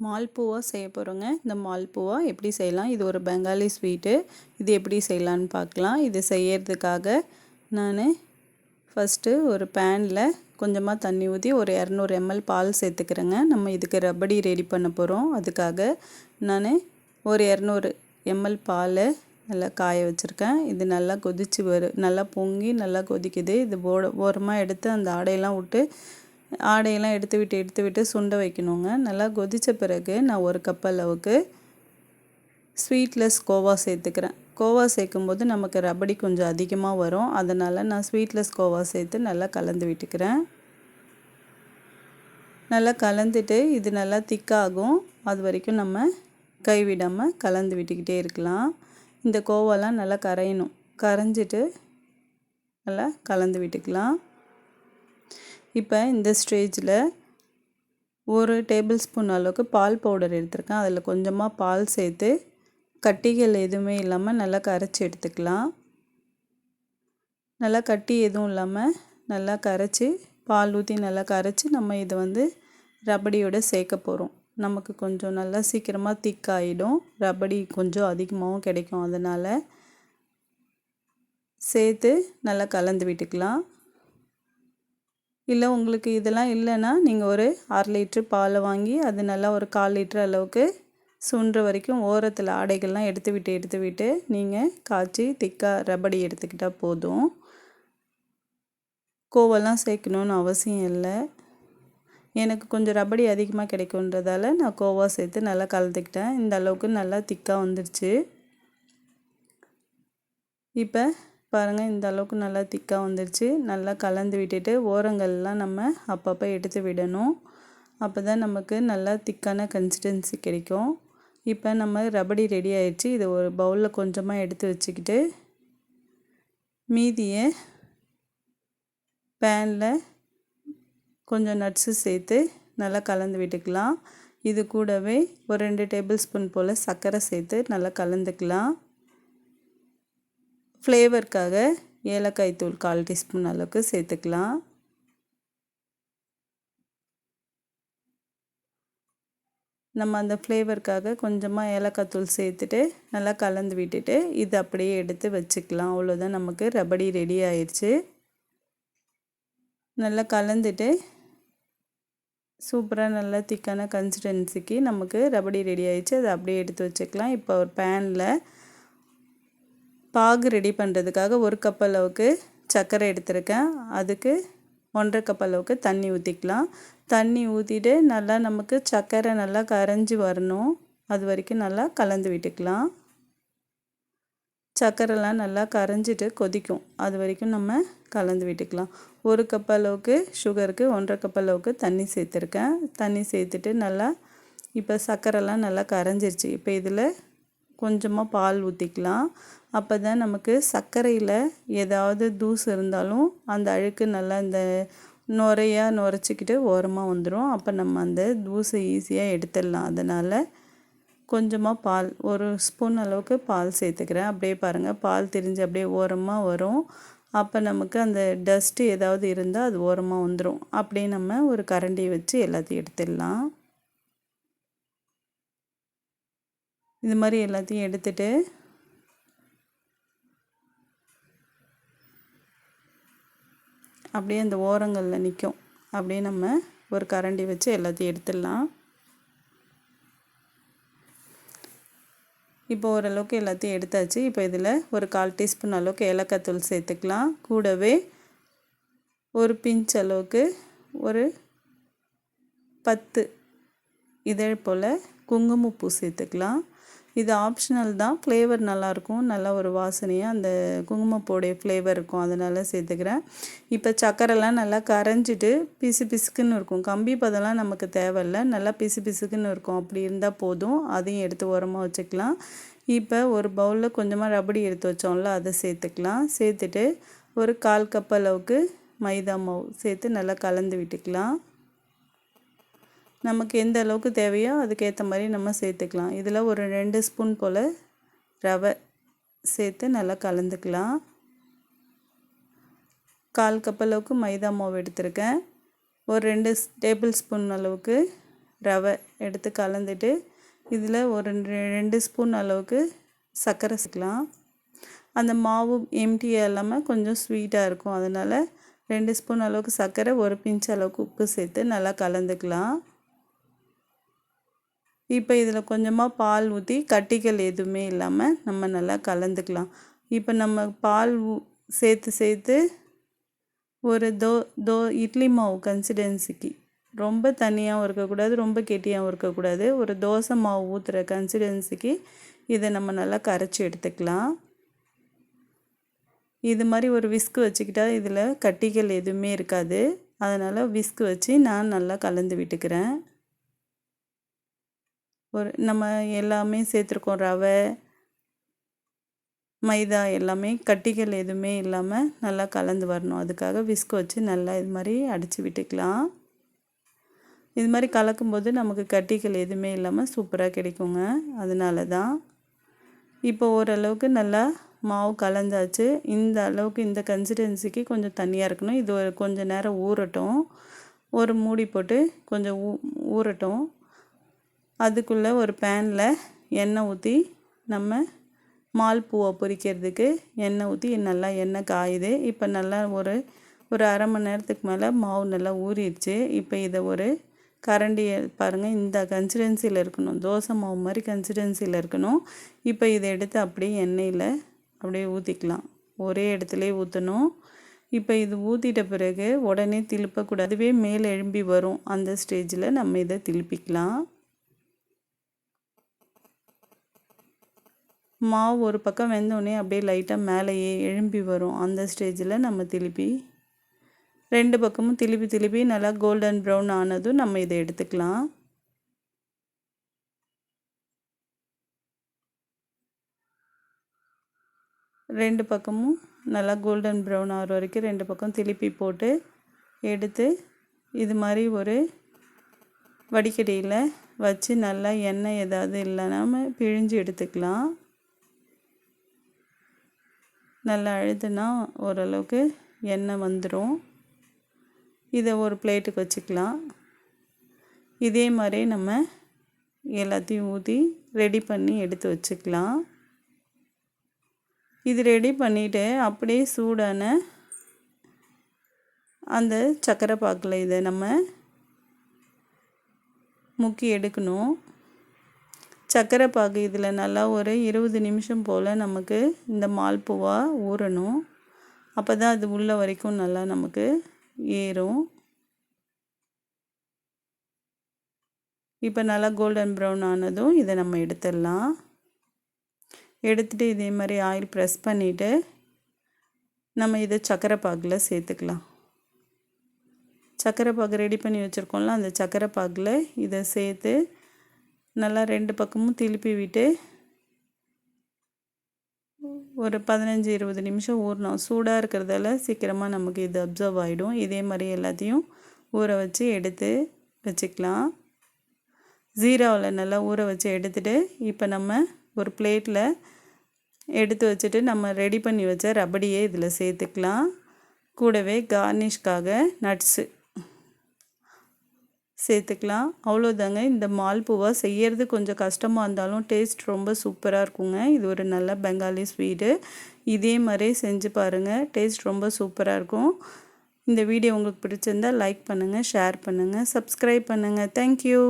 மால்புவா செய்ய போகிறோங்க. இந்த மால்புவா எப்படி செய்யலாம், இது ஒரு பெங்காலி ஸ்வீட்டு. இது எப்படி செய்யலான்னு பார்க்கலாம். இது செய்யறதுக்காக நான் ஃபஸ்ட்டு ஒரு பேனில் கொஞ்சமாக தண்ணி ஊற்றி ஒரு 200 ml பால் சேர்த்துக்கிறேங்க. நம்ம இதுக்கு ரபடி ரெடி பண்ண போகிறோம். அதுக்காக நான் ஒரு 200 ml பால் நல்லா காய வச்சுருக்கேன். இது நல்லா கொதித்து நல்லா பொங்கி நல்லா கொதிக்குது. இது ஓரமாக எடுத்து அந்த ஆடையெல்லாம் எடுத்து விட்டு சுண்ட வைக்கணுங்க. நல்லா கொதித்த பிறகு நான் ஒரு கப் அளவுக்கு ஸ்வீட்லெஸ் கோவா சேர்த்துக்கிறேன். கோவா சேர்க்கும்போது நமக்கு ரபடி கொஞ்சம் அதிகமாக வரும். அதனால் நான் ஸ்வீட்லெஸ் கோவா சேர்த்து நல்லா கலந்து விட்டுக்கிறேன். நல்லா கலந்துட்டு இது நல்லா திக்காகும். அது வரைக்கும் நம்ம கைவிடாமல் கலந்து விட்டுக்கிட்டே இருக்கலாம். இந்த கோவாலாம் நல்லா கரையணும். கரைஞ்சிட்டு நல்லா கலந்து விட்டுக்கலாம். இப்போ இந்த ஸ்டேஜில் ஒரு டேபிள் ஸ்பூன் அளவுக்கு பால் பவுடர் எடுத்துருக்கேன். அதில் கொஞ்சமாக பால் சேர்த்து கட்டிகள் எதுவுமே இல்லாமல் நல்லா கரைச்சி எடுத்துக்கலாம். நல்லா கட்டி எதுவும் இல்லாமல் நல்லா கரைச்சி பால் ஊற்றி நல்லா கரைச்சி நம்ம இதை ரபடியோடு சேர்க்க போகிறோம். நமக்கு கொஞ்சம் நல்லா சீக்கிரமாக திக்காகிடும். ரபடி கொஞ்சம் அதிகமாகவும் கிடைக்கும். அதனால் சேர்த்து நல்லா கலந்து விட்டுக்கலாம். இல்லை உங்களுக்கு இதெல்லாம் இல்லைன்னா நீங்கள் ஒரு 1/2 லிட்ரு பாலை வாங்கி அது நல்லா ஒரு 1/4 லிட்ரு அளவுக்கு சுண்டுற வரைக்கும் ஓரத்தில் ஆடைகள்லாம் எடுத்து விட்டு நீங்கள் காய்ச்சி திக்காக ரபடி எடுத்துக்கிட்டால் போதும். கோவெல்லாம் சேர்க்கணுன்னு அவசியம் இல்லை. எனக்கு கொஞ்சம் ரபடி அதிகமாக கிடைக்குன்றதால நான் கோவா சேர்த்து நல்லா கலந்துக்கிட்டேன். இந்த அளவுக்கு நல்லா திக்காக வந்துடுச்சு. இப்போ பாருங்கள், இந்த அளவுக்கு நல்லா திக்காக வந்துடுச்சு. நல்லா கலந்து விட்டுட்டு ஓரங்கள்லாம் நம்ம அப்பப்போ எடுத்து விடணும். அப்போ தான் நமக்கு நல்லா திக்கான கன்சிஸ்டன்சி கிடைக்கும். இப்போ நம்ம ரபடி ரெடி ஆயிடுச்சு. இதை ஒரு பவுலில் கொஞ்சமாக எடுத்து வச்சுக்கிட்டு மீதியை பேனில் கொஞ்சம் நட்ஸு சேர்த்து நல்லா கலந்து விட்டுக்கலாம். இது கூடவே ஒரு 2 டேபிள் ஸ்பூன் போல் சர்க்கரை சேர்த்து நல்லா கலந்துக்கலாம். ஃப்ளேவருக்காக ஏலக்காய் தூள் 1/4 டீஸ்பூன் அளவுக்கு சேர்த்துக்கலாம். நம்ம அந்த ஃப்ளேவருக்காக கொஞ்சமாக ஏலக்காய் தூள் சேர்த்துட்டு நல்லா கலந்து விட்டுட்டு இது அப்படியே எடுத்து வச்சுக்கலாம். அவ்வளோதான், நமக்கு ரபடி ரெடி ஆயிடுச்சு. நல்லா கலந்துட்டு சூப்பராக நல்லா திக்கான கன்சிஸ்டன்சிக்கு நமக்கு ரபடி ரெடி ஆயிடுச்சு. அதை அப்படியே எடுத்து வச்சுக்கலாம். இப்போ ஒரு பேனில் பாகு ரெடி பண்ணுறதுக்காக 1 கப் அளவுக்கு சர்க்கரை எடுத்திருக்கேன். அதுக்கு 1/2 கப் அளவுக்கு தண்ணி ஊற்றிக்கலாம். தண்ணி ஊற்றிட்டு நல்லா நமக்கு சர்க்கரை நல்லா கரைஞ்சி வரணும். அது வரைக்கும் நல்லா கலந்து விட்டுக்கலாம். சர்க்கரைலாம் நல்லா கரைஞ்சிட்டு கொதிக்கும். அது வரைக்கும் நம்ம கலந்து விட்டுக்கலாம். 1 கப் அளவுக்கு சுகருக்கு 1/2 கப் அளவுக்கு தண்ணி சேர்த்துருக்கேன். தண்ணி சேர்த்துட்டு நல்லா இப்போ சர்க்கரைலாம் நல்லா கரைஞ்சிருச்சு. இப்போ இதில் கொஞ்சமாக பால் ஊற்றிக்கலாம். அப்போ தான் நமக்கு சர்க்கரையில் ஏதாவது தூசு இருந்தாலும் அந்த அழுக்கு நல்லா இந்த நுரையாக நுரைச்சிக்கிட்டு ஓரமாக வந்துடும். அப்போ நம்ம அந்த தூசை ஈஸியாக எடுத்துடலாம். அதனால் கொஞ்சமாக பால் 1 ஸ்பூன் அளவுக்கு பால் சேர்த்துக்கிறேன். அப்படியே பாருங்கள், பால் திரிஞ்சு அப்படியே ஓரமாக வரும். அப்போ நமக்கு அந்த டஸ்ட்டு ஏதாவது இருந்தால் அது ஓரமாக வந்துடும். அப்படியே நம்ம ஒரு கரண்டியை வச்சு எல்லாத்தையும் எடுத்துடலாம். இது மாதிரி எல்லாத்தையும் எடுத்துட்டு அப்படியே அந்த ஓரங்களில் நிற்கும். அப்படியே நம்ம ஒரு கரண்டி வச்சு எல்லாத்தையும் எடுத்துடலாம். இப்போ ஓரளவுக்கு எல்லாத்தையும் எடுத்தாச்சு. இப்போ இதில் ஒரு 1/4 டீஸ்பூன் அளவுக்கு ஏலக்காய் தூள் சேர்த்துக்கலாம். கூடவே ஒரு பிஞ்ச் அளவுக்கு ஒரு 10 இதழ் போல் குங்குமப்பூ சேர்த்துக்கலாம். இது ஆப்ஷனல் தான். ஃப்ளேவர் நல்லாயிருக்கும். நல்லா ஒரு வாசனையாக அந்த குங்குமப்பூடைய ஃப்ளேவர் இருக்கும். அதனால் சேர்த்துக்கிறேன். இப்போ சர்க்கரைலாம் நல்லா கரைஞ்சிட்டு பிசு பிசுக்குன்னு இருக்கும். கம்பி பதம்லாம் நமக்கு தேவையில்லை. நல்லா பிசு பிசுக்குன்னு இருக்கும். அப்படி இருந்தால் போதும். அதையும் எடுத்து ஓரமாக வச்சுக்கலாம். இப்போ ஒரு பவுலில் கொஞ்சமாக ரபடி எடுத்து வச்சோம்ல, அதை சேர்த்துக்கலாம். சேர்த்துட்டு ஒரு 1/4 கப் அளவுக்கு மைதா மாவு சேர்த்து நல்லா கலந்து விட்டுக்கலாம். நமக்கு எந்த அளவுக்கு தேவையோ அதுக்கேற்ற மாதிரி நம்ம சேர்த்துக்கலாம். இதில் ஒரு 2 ஸ்பூன் போல் ரவை சேர்த்து நல்லா கலந்துக்கலாம். 1/4 கப் அளவுக்கு மைதா மாவு எடுத்திருக்கேன். ஒரு 2 டேபிள் ஸ்பூன் அளவுக்கு ரவை எடுத்து கலந்துட்டு இதில் ஒரு 2 ஸ்பூன் அளவுக்கு சர்க்கரை சேர்க்கலாம். அந்த மாவு எம்டியாக இல்லாமல் கொஞ்சம் ஸ்வீட்டாக இருக்கும். அதனால் 2 ஸ்பூன் அளவுக்கு சர்க்கரை, ஒரு பிஞ்ச் அளவுக்கு உப்பு சேர்த்து நல்லா கலந்துக்கலாம். இப்போ இதில் கொஞ்சமாக பால் ஊற்றி கட்டிகள் எதுவுமே இல்லாமல் நம்ம நல்லா கலந்துக்கலாம். இப்போ நம்ம பால் சேர்த்து ஒரு இட்லி மாவு கன்சிஸ்டன்சிக்கு, ரொம்ப தண்ணியாகவும் இருக்கக்கூடாது, ரொம்ப கெட்டியாகவும் இருக்கக்கூடாது, ஒரு தோசை மாவு ஊற்றுற கன்சிஸ்டன்சிக்கு இதை நம்ம நல்லா கரைச்சி எடுத்துக்கலாம். இது மாதிரி ஒரு விஸ்க் வச்சுக்கிட்டா இதில் கட்டிகள் எதுவுமே இருக்காது. அதனால் விஸ்க் வச்சு நான் நல்லா கலந்து விட்டுக்கிறேன். நம்ம எல்லாமே சேர்த்துருக்கோம், ரவை, மைதா எல்லாமே கட்டிகள் எதுவுமே இல்லாமல் நல்லா கலந்து வரணும். அதுக்காக விஸ்க் வச்சு நல்லா இது மாதிரி அடித்து விட்டுக்கலாம். இது மாதிரி கலக்கும்போது நமக்கு கட்டிகள் எதுவுமே இல்லாமல் சூப்பராக கிடைக்குங்க. அதனால தான். இப்போ ஓரளவுக்கு நல்லா மாவு கலந்தாச்சு. இந்த அளவுக்கு இந்த கன்சிஸ்டன்சிக்கு கொஞ்சம் தண்ணியாக இருக்கணும். இது கொஞ்சம் நேரம் ஊறட்டும். ஒரு மூடி போட்டு கொஞ்சம் ஊறட்டும். அதுக்குள்ளே ஒரு பேனில் எண்ணெய் ஊற்றி நம்ம மால்பூவை பொரிக்கிறதுக்கு எண்ணெய் ஊற்றி நல்லா எண்ணெய் காயுது. இப்போ நல்லா ஒரு அரை மணி நேரத்துக்கு மேலே மாவு நல்லா ஊறிடுச்சு. இப்போ இதை ஒரு கரண்டியை பாருங்கள், இந்த கன்சிஸ்டன்சியில் இருக்கணும், தோசை மாவு மாதிரி கன்சிஸ்டன்சியில் இருக்கணும். இப்போ இதை எடுத்து அப்படியே எண்ணெயில் அப்படியே ஊற்றிக்கலாம். ஒரே இடத்துலையே ஊற்றணும். இப்போ இது ஊற்றிட்ட பிறகு உடனே திருப்பக்கூடாது, அதுவே மேலே எழும்பி வரும். அந்த ஸ்டேஜில் நம்ம இதை திருப்பிக்கலாம். மாவு ஒரு பக்கம் வெந்தோடனே அப்படியே லைட்டாக மேலேயே எழும்பி வரும். அந்த ஸ்டேஜில் நம்ம திருப்பி 2 பக்கமும் திருப்பி நல்லா கோல்டன் ப்ரௌன் ஆனதும் நம்ம இதை எடுத்துக்கலாம். ரெண்டு பக்கமும் நல்லா கோல்டன் ப்ரௌன் ஆகிற வரைக்கும் 2 பக்கம் திருப்பி போட்டு எடுத்து இது மாதிரி ஒரு வடிகட்டியில் வச்சு நல்லா எண்ணெய் ஏதாவது இல்லைன்னா பிழிஞ்சு எடுத்துக்கலாம். நல்லா அழுத்துனா ஓரளவுக்கு எண்ணெய் வந்துடும். இதை ஒரு பிளேட்டுக்கு வச்சுக்கலாம். இதே மாதிரி நம்ம எல்லாத்தையும் ஊற்றி ரெடி பண்ணி எடுத்து வச்சுக்கலாம். இது ரெடி பண்ணிவிட்டு அப்படியே சூடான அந்த சர்க்கரை பாக்கில் இதை நம்ம முக்கி எடுக்கணும். சர்க்கரை பாகு இதில் நல்லா ஒரு 20 நிமிஷம் போல் நமக்கு இந்த மால்பூவா ஊறணும். அப்போ தான் அது உள்ள வரைக்கும் நல்லா நமக்கு ஏறும். இப்போ நல்லா கோல்டன் ப்ரௌன் ஆனதும் இதை நம்ம எடுத்துடலாம். எடுத்துகிட்டு இதே மாதிரி ஆயில் ப்ரெஸ் பண்ணிவிட்டு நம்ம இதை சர்க்கரை பாகில் சேர்த்துக்கலாம். சர்க்கரை பாகு ரெடி பண்ணி வச்சுருக்கோம்ல, அந்த சர்க்கரை பாகில் இதை சேர்த்து நல்லா 2 பக்கமும் திருப்பி விட்டு ஒரு 15-20 நிமிஷம் ஊறணும். சூடாக இருக்கிறதால சீக்கிரமாக நமக்கு இது அப்சர்வ் ஆகிடும். இதே மாதிரி எல்லாத்தையும் ஊற வச்சு எடுத்து வச்சுக்கலாம். ஜீராவில் நல்லா ஊற வச்சு எடுத்துகிட்டு இப்போ நம்ம ஒரு பிளேட்டில் எடுத்து வச்சுட்டு நம்ம ரெடி பண்ணி வச்ச ரபடியை இதில் சேர்த்துக்கலாம். கூடவே கார்னிஷ்காக நட்ஸு சேர்த்துக்கலாம். அவ்வளோதாங்க. இந்த மால்பூவா செய்கிறது கொஞ்சம் கஷ்டமாக இருந்தாலும் டேஸ்ட் ரொம்ப சூப்பராக இருக்குங்க. இது ஒரு நல்ல பெங்காலி ஸ்வீட்டு. இதே மாதிரி செஞ்சு பாருங்கள், டேஸ்ட் ரொம்ப சூப்பராக இருக்கும். இந்த வீடியோ உங்களுக்கு பிடிச்சிருந்தால் லைக் பண்ணுங்கள், ஷேர் பண்ணுங்கள், சப்ஸ்கிரைப் பண்ணுங்கள். தேங்க்யூ.